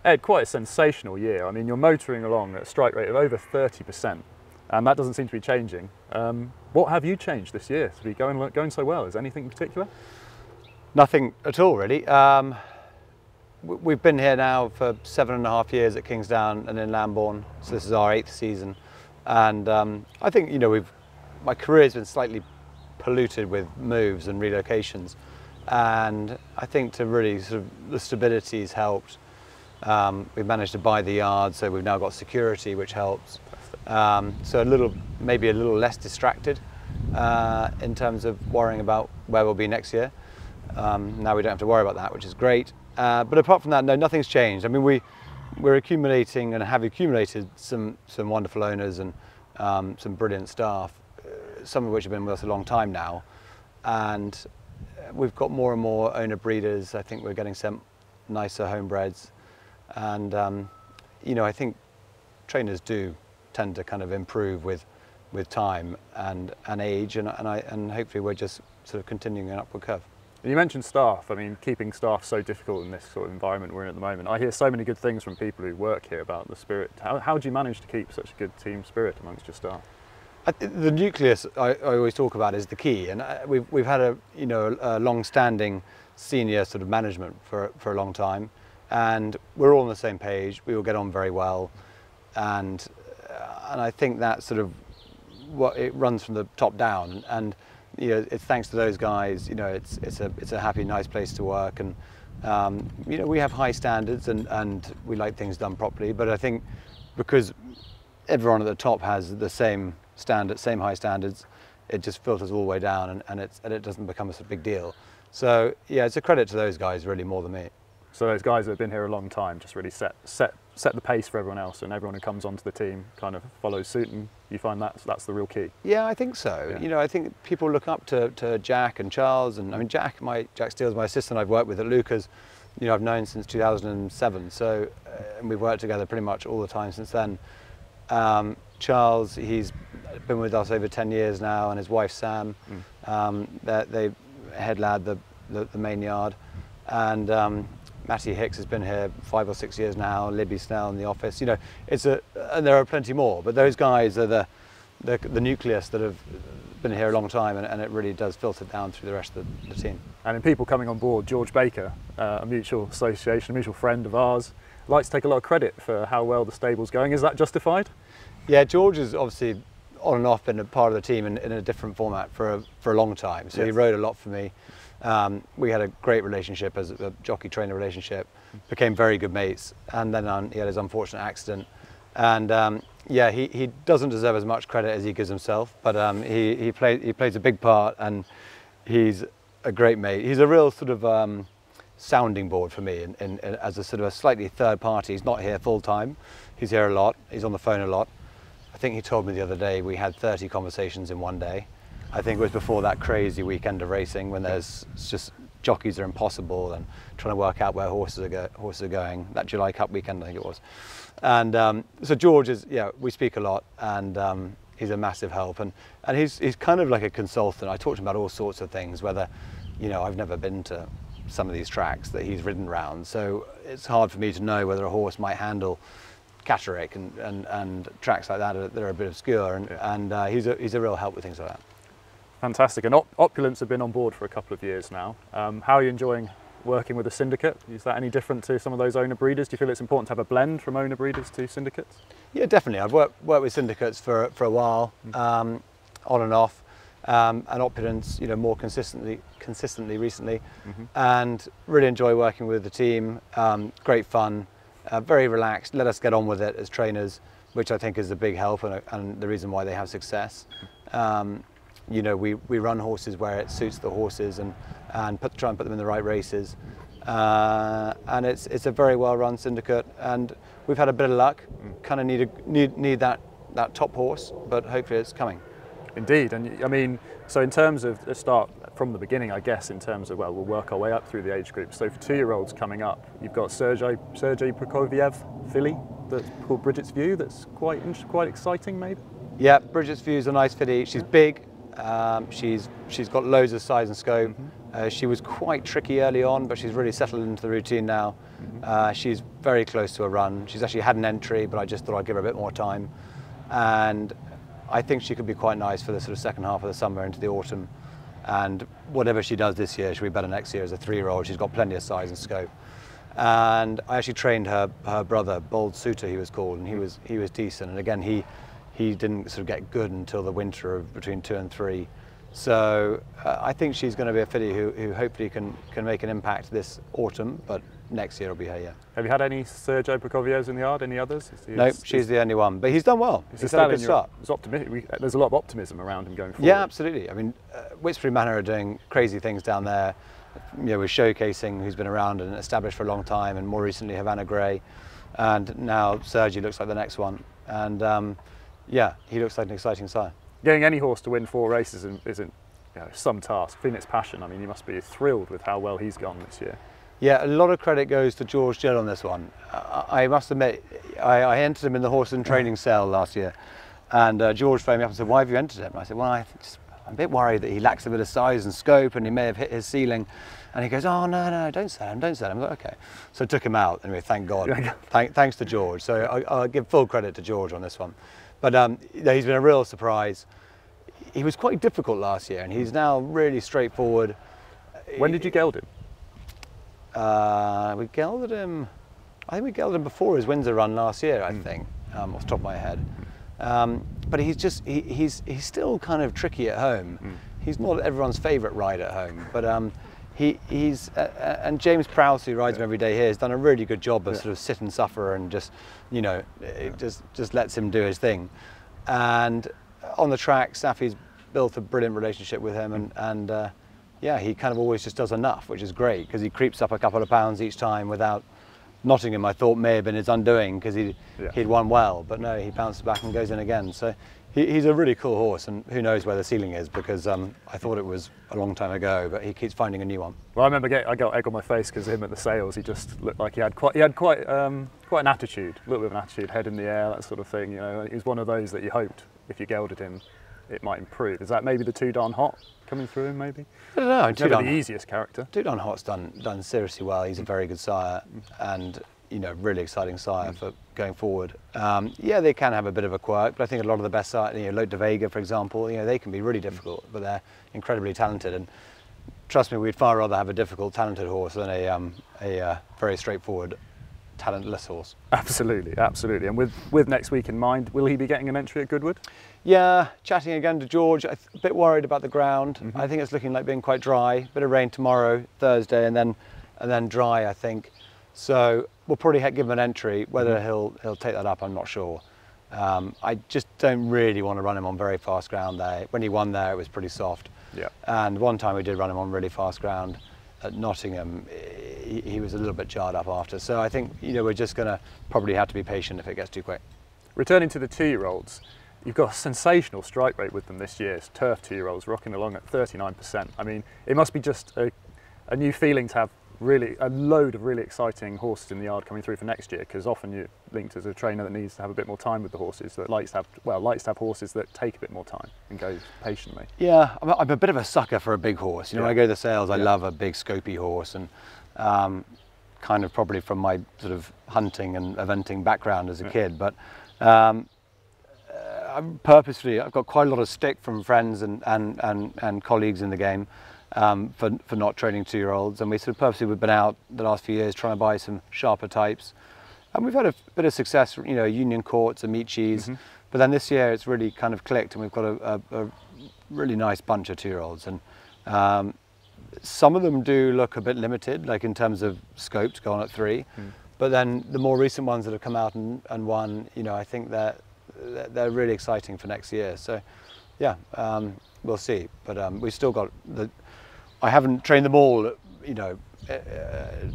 Ed, quite a sensational year. I mean, you're motoring along at a strike rate of over 30%, and that doesn't seem to be changing. What have you changed this year to be going so well? Is there anything in particular? Nothing at all, really. We've been here now for 7.5 years at Kingsdown and in Lambourne, so this is our 8th season. And I think, my career has been slightly polluted with moves and relocations. And I think to really the stability's helped. We've managed to buy the yard, so we've now got security, which helps. So maybe a little less distracted in terms of worrying about where we'll be next year. Now we don't have to worry about that, which is great. But apart from that, no, nothing's changed. I mean, we're accumulating and have accumulated some wonderful owners and some brilliant staff, some of which have been with us a long time now. And we've got more and more owner breeders. I think we're getting some nicer homebreds. And, I think trainers do tend to kind of improve with time and age, and hopefully we're just sort of continuing an upward curve. You mentioned staff. I mean, keeping staff so difficult in this sort of environment we're in at the moment. I hear so many good things from people who work here about the spirit. How do you manage to keep such a good team spirit amongst your staff? The nucleus I always talk about is the key, and we've had a long-standing senior sort of management for a long time, and we're all on the same page. We all get on very well, and I think that sort of it runs from the top down, and it's thanks to those guys. It's a happy, nice place to work, and we have high standards and we like things done properly. But I think because everyone at the top has the same standard, same high standards, it just filters all the way down, and it doesn't become a big deal. So yeah, it's a credit to those guys really more than me. So those guys that have been here a long time just really set the pace for everyone else, and everyone who comes onto the team kind of follows suit, and you find that's the real key. Yeah, I think so. Yeah. I think people look up to Jack and Charles, and I mean Jack Steele's my assistant. I've worked with at Lucas. I've known since 2007. So and we've worked together pretty much all the time since then. Charles, he's been with us over 10 years now, and his wife Sam, they head lad the main yard, and Matty Hicks has been here 5 or 6 years now. Libby Snell in the office. And there are plenty more, but those guys are the nucleus that have been here a long time, and it really does filter down through the rest of the team. And in people coming on board, George Baker, a mutual association, a mutual friend of ours, likes to take a lot of credit for how well the stable's going. Is that justified? Yeah, George has obviously on and off been a part of the team in a different format for a long time. So yes. He rode a lot for me. We had a great relationship as a jockey-trainer relationship, became very good mates, and then he had his unfortunate accident. And he doesn't deserve as much credit as he gives himself, but he plays a big part, and he's a great mate. He's a real sort of sounding board for me, as a sort of a slightly third party. He's not here full time. He's here a lot. He's on the phone a lot. I think he told me the other day we had 30 conversations in one day. I think it was before that crazy weekend of racing when there's just jockeys are impossible and trying to work out where horses are going. That July Cup weekend, I think it was. And so George is, we speak a lot, and he's a massive help. And he's kind of like a consultant. I talked to him about all sorts of things, whether, I've never been to some of these tracks that he's ridden round. So it's hard for me to know whether a horse might handle Catterick and tracks like that that are a bit obscure. And he's a real help with things like that. Fantastic. And Opulence have been on board for a couple of years now. How are you enjoying working with a syndicate? Is that any different to some of those owner breeders? Do you feel it's important to have a blend from owner breeders to syndicates? Yeah, definitely. I've worked with syndicates for a while, on and off, and Opulence, more consistently recently, and really enjoy working with the team. Great fun, very relaxed. Let us get on with it as trainers, which I think is a big help and the reason why they have success. We run horses where it suits the horses and try and put them in the right races. And it's a very well run syndicate, and we've had a bit of luck. Kind of need that top horse, but hopefully it's coming. Indeed. And I mean, so in terms of the start from the beginning, I guess, in terms of, we'll work our way up through the age group. So for 2-year-olds coming up, you've got Sergei Prokofiev filly that's called Bridget's View. That's quite exciting, maybe. Yeah, Bridget's View is a nice filly. She's big. She's got loads of size and scope. She was quite tricky early on, but she's really settled into the routine now. She's very close to a run. She's actually had an entry, but I just thought I'd give her a bit more time. And I think she could be quite nice for the sort of second half of the summer into the autumn. And whatever she does this year, she'll be better next year as a 3-year-old. She's got plenty of size and scope. And I actually trained her brother, Bold Suitor he was called, and he was decent. And again, he didn't sort of get good until the winter of between 2 and 3. So I think she's going to be a filly who hopefully can make an impact this autumn, but next year will be her year. Have you had any Sergio Prokofievs in the yard? Any others? No, she's the only one. But he's done well. He's had a good start. There's a lot of optimism around him going forward. Yeah, absolutely. I mean, Whitesbury Manor are doing crazy things down there. You know, we're showcasing who's been around and established for a long time, and more recently Havana Grey, and now Sergi looks like the next one. And yeah, he looks like an exciting sire. Getting any horse to win 4 races isn't some task. Phoenix Passion, I mean, you must be thrilled with how well he's gone this year. Yeah, a lot of credit goes to George Gill on this one. I must admit, I entered him in the horse and training sale last year, and George phoned me up and said, "Why have you entered him?" And I said, "Well, I'm a bit worried that he lacks a bit of size and scope and he may have hit his ceiling." And he goes, "Oh, no, don't sell him, don't sell him." I'm like, "Okay." So I took him out. Anyway, thank God. Thanks to George. So I'll give full credit to George on this one. But he's been a real surprise. He was quite difficult last year, and he's now really straightforward. When did you geld him? We gelded him, I think we gelded him before his Windsor run last year, I think, off the top of my head. But he's still kind of tricky at home. He's not everyone's favourite ride at home, but and James Prowse, who rides him every day here, has done a really good job of sort of sit and suffer and just, you know, it just lets him do his thing. And on the track, Safi's built a brilliant relationship with him, and yeah, he kind of always just does enough, which is great, because he creeps up a couple of pounds each time without Nottingham, I thought, may have been his undoing, because he'd won well, but no, he bounces back and goes in again. So he's a really cool horse, and who knows where the ceiling is, because I thought it was a long time ago, but he keeps finding a new one. Well, I remember I got egg on my face because of him at the sales. He just looked like he had quite an attitude, a little bit of an attitude, head in the air, that sort of thing. You know, he was one of those that you hoped if you gelded him, it might improve. Is that maybe the Too Darn Hot coming through him, maybe? I don't know. He's never the easiest character. Too Darn Hot's done seriously well. He's a very good sire, and you know, really exciting sire for going forward. Yeah, they can have a bit of a quirk, but I think a lot of the best sires, you know, Lote de Vega, for example, you know, they can be really difficult, but they're incredibly talented. And trust me, we'd far rather have a difficult, talented horse than a very straightforward, talentless horse. Absolutely, absolutely. And with next week in mind, will he be getting an entry at Goodwood? Yeah, chatting again to George, a bit worried about the ground. I think it's looking like being quite dry. Bit of rain tomorrow, Thursday, and then dry, I think. So we'll probably give him an entry. Whether he'll take that up, I'm not sure. I just don't really want to run him on very fast ground there. When he won there, it was pretty soft. Yeah. And one time we did run him on really fast ground at Nottingham. He was a little bit jarred up after. So I think, you know, we're just going to probably have to be patient if it gets too quick. Returning to the 2-year-olds, you've got a sensational strike rate with them this year. It's turf 2-year-olds rocking along at 39%. I mean, it must be just a new feeling to have really a load of really exciting horses in the yard coming through for next year, because often you're linked as a trainer that needs to have a bit more time with the horses, that likes to have horses that take a bit more time and go patiently. Yeah, I'm a bit of a sucker for a big horse. You know, when I go to the sales, I love a big scopy horse, and kind of probably from my sort of hunting and eventing background as a kid, but purposefully, I've got quite a lot of stick from friends and colleagues in the game for not training 2-year-olds, and we sort of purposely we've been out the last few years trying to buy some sharper types, and we've had a bit of success, you know, Union Courts, Amicis, but then this year it's really kind of clicked, and we've got a really nice bunch of 2-year-olds, and some of them do look a bit limited, like in terms of scope to go on at 3, but then the more recent ones that have come out and won, you know, I think they're really exciting for next year. So yeah, we'll see, but we've still got I haven't trained them all, you know,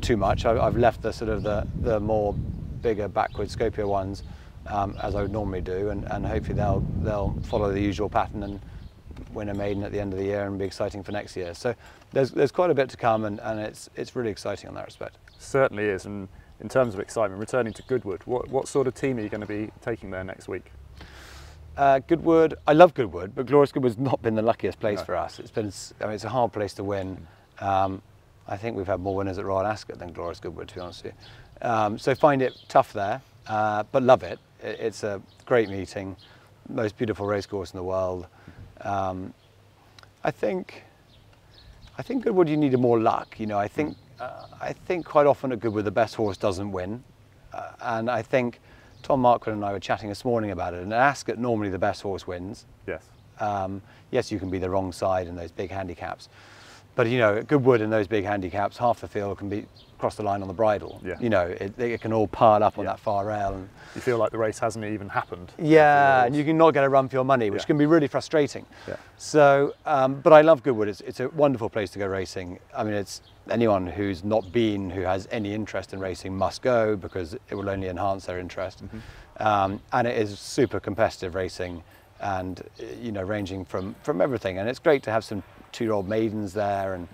too much. I've left the sort of the more bigger backward scopier ones as I would normally do, and hopefully they'll follow the usual pattern and win a maiden at the end of the year and be exciting for next year. So there's quite a bit to come, and it's really exciting in that respect. Certainly is. And in terms of excitement, returning to Goodwood, what sort of team are you going to be taking there next week? Goodwood, I love Goodwood, but Glorious Goodwood's not been the luckiest place No. for us. It's been, I mean, it's a hard place to win. I think we've had more winners at Royal Ascot than Glorious Goodwood, to be honest with you. So find it tough there, but love it. It's a great meeting, most beautiful racecourse in the world. I think Goodwood, you needed more luck. You know, I think quite often at Goodwood the best horse doesn't win, and I think Tom Marquand and I were chatting this morning about it. And at Ascot, normally the best horse wins. Yes. Yes, you can be the wrong side in those big handicaps, but you know, at Goodwood in those big handicaps, half the field can be cross the line on the bridle. Yeah. You know, it can all pile up on that far rail. And you feel like the race hasn't even happened. yeah, and you can not get a run for your money, which can be really frustrating. Yeah. So, but I love Goodwood. It's a wonderful place to go racing. I mean, it's anyone who's not been, who has any interest in racing, must go, because it will only enhance their interest. And it is super competitive racing, and you know, ranging from everything. And it's great to have some 2-year-old maidens there, and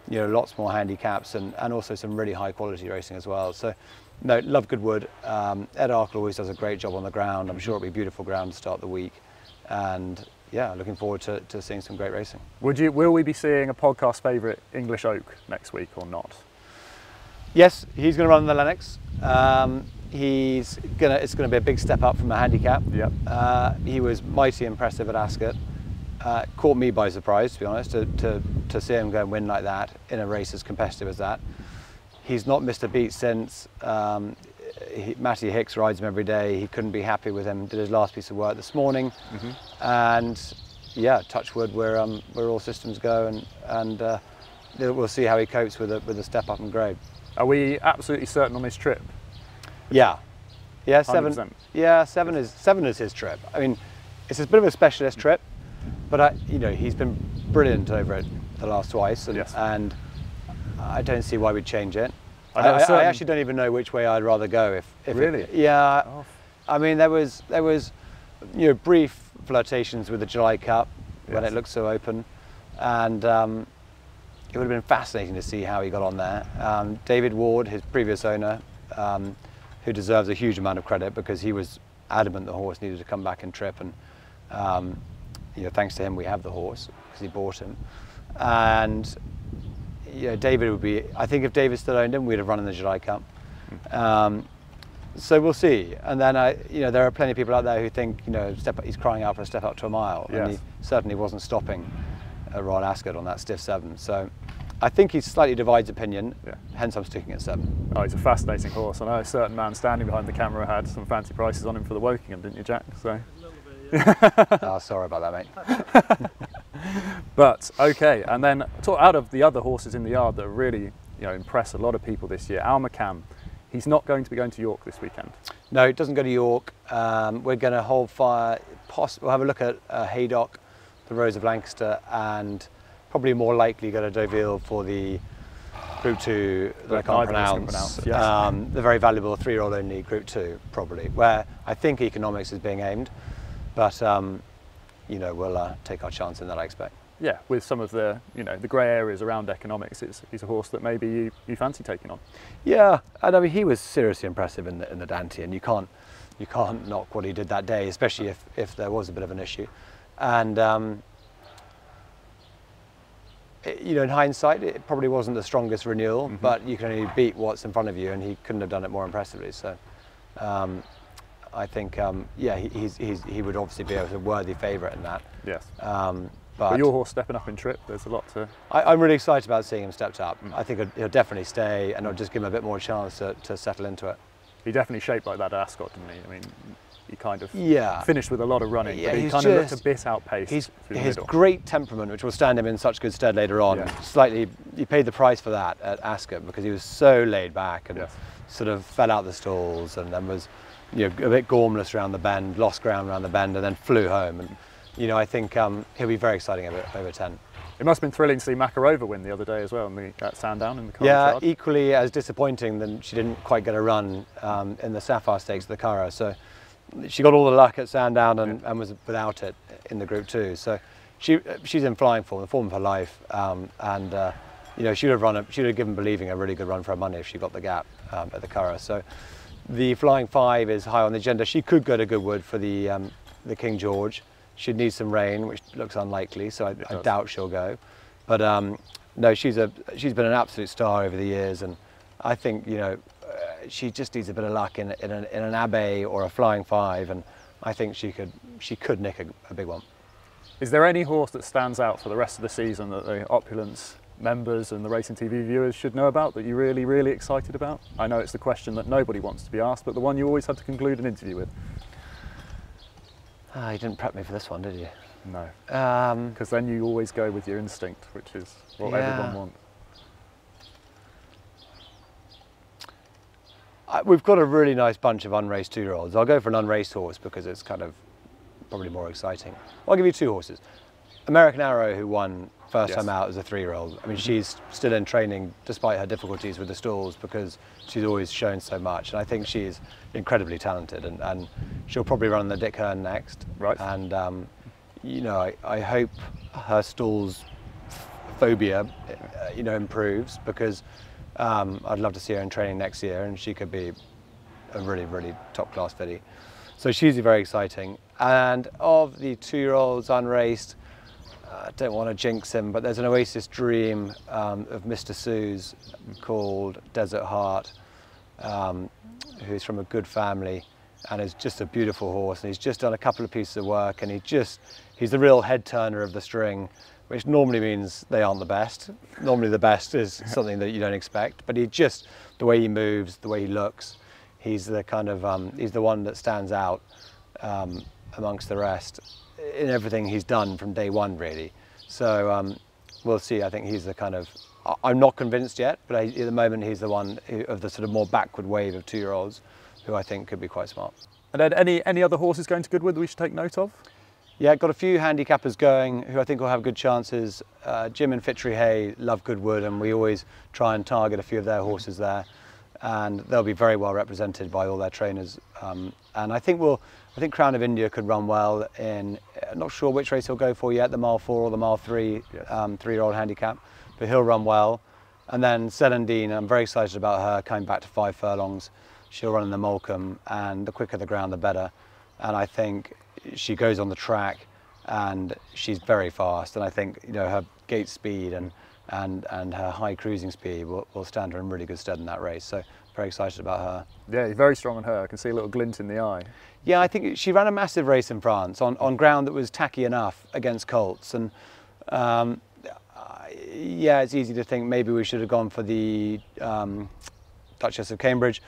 you know, lots more handicaps, and also some really high quality racing as well. So no, love Goodwood. Ed Arkle always does a great job on the ground. I'm sure it'll be beautiful ground to start the week, and yeah, looking forward to seeing some great racing. Will we be seeing a podcast favourite English Oak next week or not? Yes, he's going to run the Lennox. It's going to be a big step up from a handicap. Yep. He was mighty impressive at Ascot. Caught me by surprise, to be honest, to see him go and win like that in a race as competitive as that. He's not missed a beat since. Matty Hicks rides him every day. He couldn't be happy with him. Did his last piece of work this morning, and yeah, touch wood, where all systems go, and we'll see how he copes with a step up in grade. Are we absolutely certain on his trip? Yeah, 7. 100%. Yeah, 7 is his trip. I mean, it's a bit of a specialist trip, but you know, he's been brilliant over it the last twice, and I don't see why we'd change it. I actually don't even know which way I'd rather go. If really? Yeah. Oh. I mean, there was you know, brief flirtations with the July Cup when it looked so open, and it would have been fascinating to see how he got on there. David Ward, his previous owner, who deserves a huge amount of credit, because he was adamant the horse needed to come back and trip, and you know, thanks to him we have the horse, because he bought him. And you know, David would be, I think if David still owned him, we'd have run in the July Cup. So we'll see. And then you know, there are plenty of people out there who think, you know, he's crying out for a step up to a mile, and he certainly wasn't stopping at Royal Ascot on that stiff 7. So I think he slightly divides opinion, hence I'm sticking at 7. Oh, he's a fascinating horse. I know a certain man standing behind the camera had some fancy prices on him for the Wokingham, didn't you, Jack? So. Oh, sorry about that, mate. But okay, and then out of the other horses in the yard that really, you know, impress a lot of people this year, Al McCann, he's not going to be going to York this weekend. No, it doesn't go to York. We're going to hold fire. We'll have a look at Haydock, the Rose of Lancaster, and probably more likely go to Deauville for the Group 2 that I can't pronounce. The very valuable 3-year-old only Group 2, probably, where I think economics is being aimed, but you know, we'll take our chance in that, I expect. Yeah, with some of the, you know, the grey areas around economics, he's a horse that maybe you fancy taking on. Yeah, and I mean, he was seriously impressive in the Dante, and you can't knock what he did that day, especially if there was a bit of an issue. And you know, in hindsight, it probably wasn't the strongest renewal, but you can only beat what's in front of you, and he couldn't have done it more impressively. So I think, yeah, he would obviously be a worthy favourite in that. Yes. But your horse stepping up in trip, there's a lot to... I'm really excited about seeing him stepped up. I think he'll definitely stay, and it'll just give him a bit more chance to settle into it. He definitely shaped like that at Ascot, didn't he? I mean, he kind of finished with a lot of running, but he kind of looked a bit outpaced. His great temperament, which will stand him in such good stead later on, slightly, he paid the price for that at Ascot, because he was so laid back and sort of fell out the stalls, and then was, you know, a bit gormless around the bend, lost ground around the bend, and then flew home. And you know, I think he'll be very exciting over 10. It must have been thrilling to see Makarova win the other day as well at Sandown in the Curragh. Yeah, equally as disappointing than she didn't quite get a run in the Sapphire Stakes of the Curragh. So she got all the luck at Sandown and was without it in the Group 2. So she's in flying form, the form of her life, and you know, she would have given Believing a really good run for her money if she got the gap at the Curragh. So the Flying 5 is high on the agenda. She could go to Goodwood for the the King George. She'd need some rain, which looks unlikely, so I doubt she'll go. But no, she's been an absolute star over the years, and I think, you know, she just needs a bit of luck in an Abbey or a Flying Five, and I think she could nick a big one. Is there any horse that stands out for the rest of the season that the Opulence members and the Racing TV viewers should know about, that you're really, really excited about? I know it's the question that nobody wants to be asked, but the one you always have to conclude an interview with. You didn't prep me for this one, did you? No. Because then you always go with your instinct, which is what everyone wants. We've got a really nice bunch of unraced 2-year-olds. I'll go for an unraced horse because it's kind of probably more exciting. I'll give you 2 horses. American Arrow, who won first time out as a 3-year-old. I mean, she's still in training despite her difficulties with the stalls because she's always shown so much. And I think she's incredibly talented, and she'll probably run the Dick Hearn next. Right. And, you know, I hope her stalls phobia, you know, improves, because I'd love to see her in training next year, and she could be a really, really top-class filly. So she's very exciting. And of the 2-year-olds unraced, I don't want to jinx him, but there's an Oasis Dream of Mr. Sue's called Desert Heart, who's from a good family and is just a beautiful horse. And he's just done a couple of pieces of work, and he's the real head turner of the string, which normally means they aren't the best. Normally the best is something that you don't expect, but the way he moves, the way he looks, he's the kind of, he's the one that stands out amongst the rest in everything he's done from day one, really. So we'll see. I think he's the kind of, I'm not convinced yet, but at the moment he's the one of the sort of more backward wave of 2-year-olds who I think could be quite smart. And then any other horses going to Goodwood that we should take note of? Yeah, got a few handicappers going who I think will have good chances. Jim and Fitchery Hay love Goodwood, and we always try and target a few of their horses there, and they'll be very well represented by all their trainers. And I think Crown of India could run well in, not sure which race he'll go for yet, the Mile 4 or the Mile 3, 3-year-old handicap, but he'll run well. And then Celandine, I'm very excited about her coming back to 5 furlongs. She'll run in the Molecombe, and the quicker the ground, the better. And I think she goes on the track, and she's very fast. And I think, you know, her gate speed and her high cruising speed will stand her in really good stead in that race. So very excited about her. Yeah, you're very strong on her. I can see a little glint in the eye. Yeah, I think she ran a massive race in France on ground that was tacky enough against colts. And yeah, it's easy to think maybe we should have gone for the Duchess of Cambridge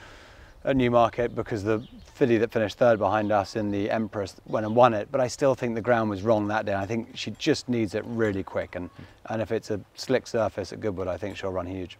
at Newmarket, because the filly that finished 3rd behind us in the Empress went and won it. But I still think the ground was wrong that day. I think she just needs it really quick. And if it's a slick surface at Goodwood, I think she'll run huge.